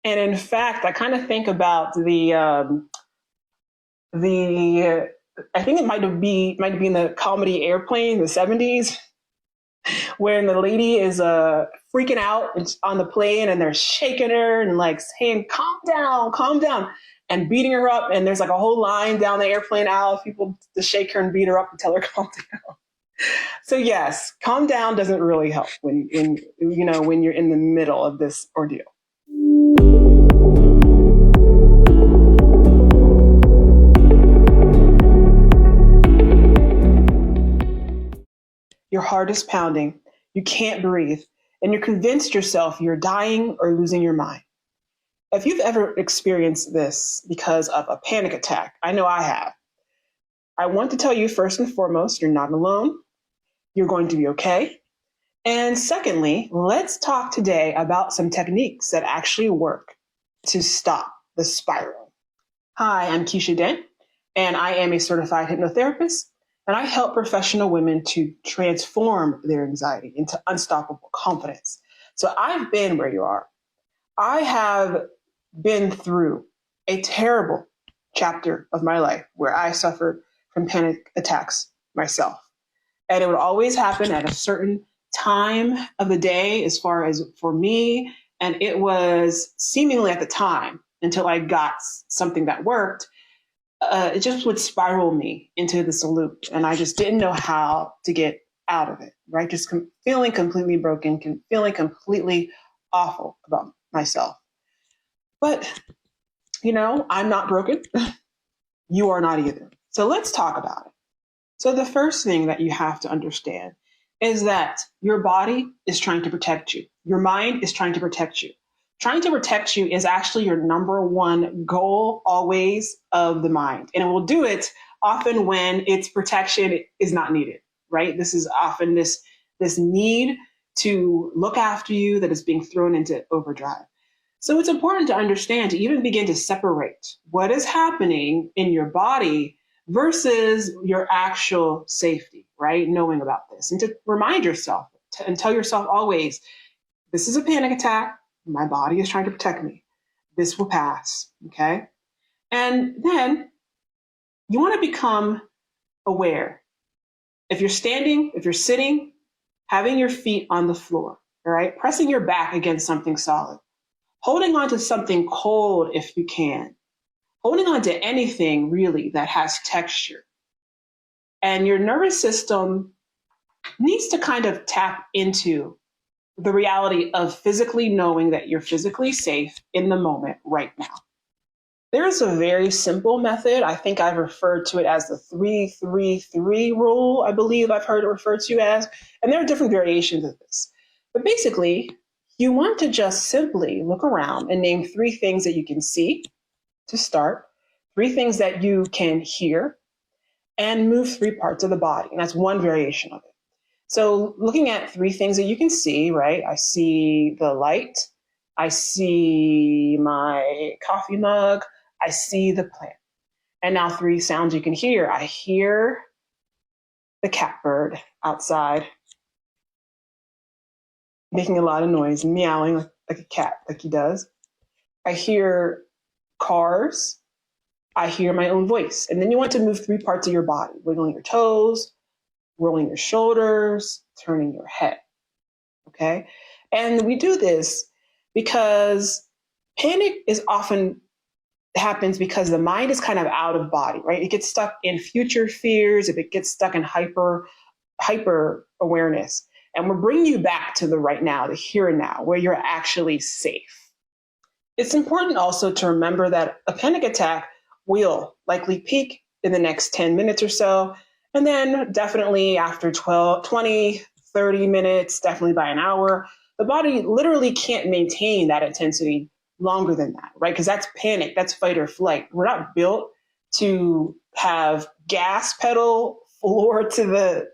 And in fact, I kind of think about the I think it might be in the comedy Airplane, the '70s, when the lady is freaking out on the plane and they're shaking her and like saying, calm down, and beating her up. And there's like a whole line down the airplane aisle of people to shake her and beat her up and tell her calm down. So yes, calm down doesn't really help when you're in the middle of this ordeal. Your heart is pounding, you can't breathe, and you're convinced yourself you're dying or losing your mind. If you've ever experienced this because of a panic attack, I know I have. I want to tell you first and foremost, you're not alone. You're going to be okay. And secondly, let's talk today about some techniques that actually work to stop the spiral. Hi, I'm Keisha Dent, and I am a certified hypnotherapist, and I help professional women to transform their anxiety into unstoppable confidence. So I've been where you are. I have been through a terrible chapter of my life where I suffered from panic attacks myself. And it would always happen at a certain time of the day, as far as for me. And it was seemingly at the time until I got something that worked. It just would spiral me into this loop. And I just didn't know how to get out of it, right? Just feeling completely broken, feeling completely awful about myself. But, I'm not broken. You are not either. So let's talk about it. So the first thing that you have to understand is that your body is trying to protect you. Your mind is trying to protect you. Trying to protect you is actually your number one goal always of the mind. And it will do it often when its protection is not needed, right? This is often this need to look after you that is being thrown into overdrive. So it's important to understand, to even begin to separate what is happening in your body versus your actual safety, right? Knowing about this and to remind yourself and tell yourself always, this is a panic attack. My body is trying to protect me. This will pass, okay? And then you want to become aware. If you're standing, if you're sitting, having your feet on the floor, all right? Pressing your back against something solid. Holding on to something cold if you can. Holding on to anything really that has texture. And your nervous system needs to kind of tap into the reality of physically knowing that you're physically safe in the moment right now. There's a very simple method. I think I've referred to it as the 3-3-3 rule, I believe I've heard it referred to as. And there are different variations of this. But basically, you want to just simply look around and name 3 things that you can see to start, 3 things that you can hear, and move 3 parts of the body. And that's one variation of it. So looking at 3 things that you can see, right? I see the light. I see my coffee mug. I see the plant. And now 3 sounds you can hear. I hear the catbird outside making a lot of noise, meowing like a cat, like he does. I hear cars. I hear my own voice. And then you want to move 3 parts of your body, wiggling your toes, rolling your shoulders, turning your head. Okay? And we do this because panic is often happens because the mind is kind of out of body, right? It gets stuck in future fears, if it gets stuck in hyper awareness. And we're bringing you back to the right now, the here and now, where you're actually safe. It's important also to remember that a panic attack will likely peak in the next 10 minutes or so. And then definitely after 12, 20, 30 minutes, definitely by an hour, the body literally can't maintain that intensity longer than that, right? Because that's panic, that's fight or flight. We're not built to have gas pedal floor to the,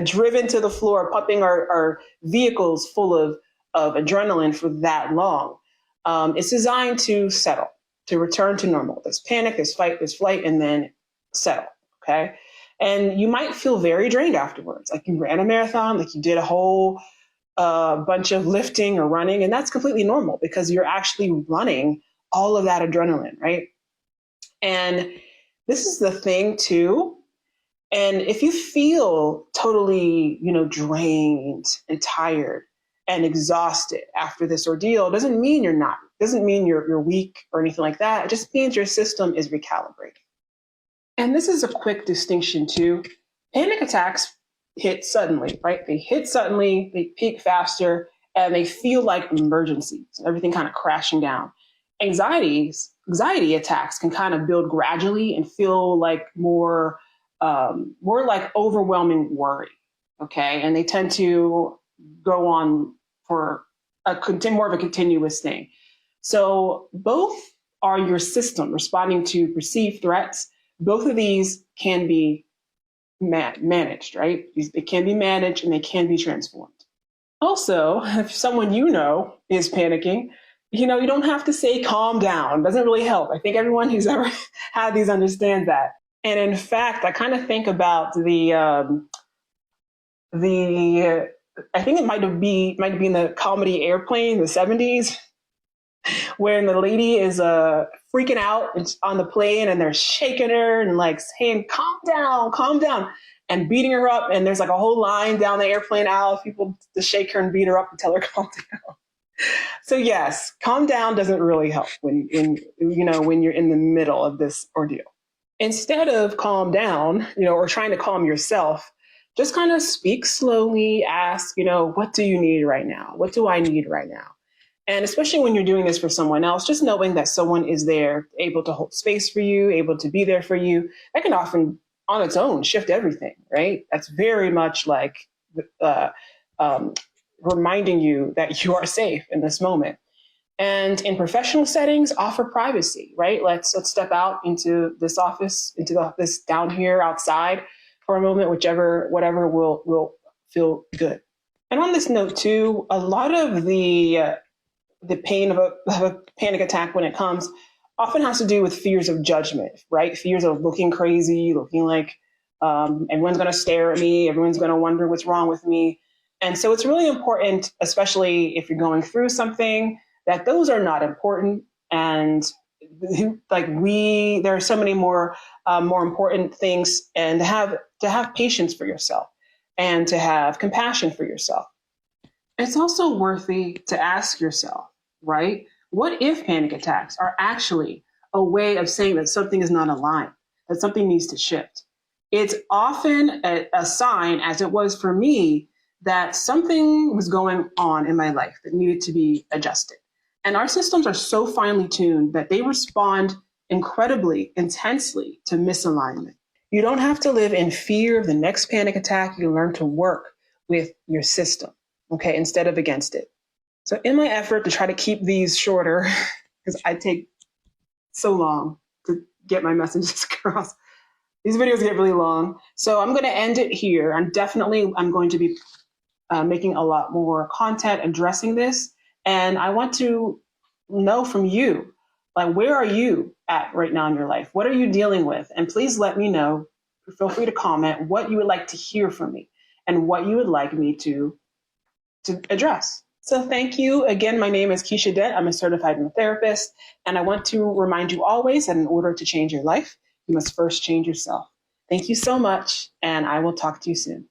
driven to the floor, pumping our vehicles full of adrenaline for that long. It's designed to settle, to return to normal. There's panic, there's fight, there's flight, and then settle, okay? And you might feel very drained afterwards, like you ran a marathon, like you did a whole a bunch of lifting or running, and that's completely normal because you're actually running all of that adrenaline, right? And this is the thing too. And if you feel totally, drained and tired and exhausted after this ordeal, it doesn't mean you're not, doesn't mean you're weak or anything like that. It just means your system is recalibrating. And this is a quick distinction too. Panic attacks hit suddenly, right? They hit suddenly, they peak faster, and they feel like emergencies, everything kind of crashing down. Anxiety attacks can kind of build gradually and feel like more like overwhelming worry. Okay, and they tend to go on for more of a continuous thing. So both are your system responding to perceived threats. Both of these can be managed, right? They can be managed and they can be transformed. Also, if someone is panicking, you don't have to say calm down. It doesn't really help. I think everyone who's ever had these understands that. And in fact, I kind of think about the I think it might be in the comedy Airplane, the 70s, when the lady is freaking out on the plane and they're shaking her and like saying, calm down, and beating her up. And there's like a whole line down the airplane aisle of people to shake her and beat her up and tell her calm down. So yes, calm down doesn't really help when you're in the middle of this ordeal. Instead of calm down, or trying to calm yourself, just kind of speak slowly, ask, what do you need right now? What do I need right now? And especially when you're doing this for someone else, just knowing that someone is there, able to hold space for you, able to be there for you, that can often on its own shift everything, right? That's very much like reminding you that you are safe in this moment. And in professional settings, offer privacy, right? Let's step out into this office, into this down here outside for a moment, whatever will feel good. And on this note too, a lot of the pain of a panic attack when it comes often has to do with fears of judgment, right? Fears of looking crazy, looking like everyone's going to stare at me, everyone's going to wonder what's wrong with me. And so it's really important, especially if you're going through something, that those are not important. And there are so many more important things, and to have patience for yourself and to have compassion for yourself. It's also worthy to ask yourself, right? What if panic attacks are actually a way of saying that something is not aligned, that something needs to shift? It's often a sign, as it was for me, that something was going on in my life that needed to be adjusted. And our systems are so finely tuned that they respond incredibly intensely to misalignment. You don't have to live in fear of the next panic attack. You learn to work with your system, okay, instead of against it. So in my effort to try to keep these shorter, because I take so long to get my messages across, these videos get really long. So I'm going to end it here. I'm going to be making a lot more content addressing this. And I want to know from you, like, where are you at right now in your life? What are you dealing with? And please let me know. Feel free to comment what you would like to hear from me and what you would like me to address. So thank you. Again, my name is Keisha Dent. I'm a certified hypnotherapist. And I want to remind you always that in order to change your life, you must first change yourself. Thank you so much. And I will talk to you soon.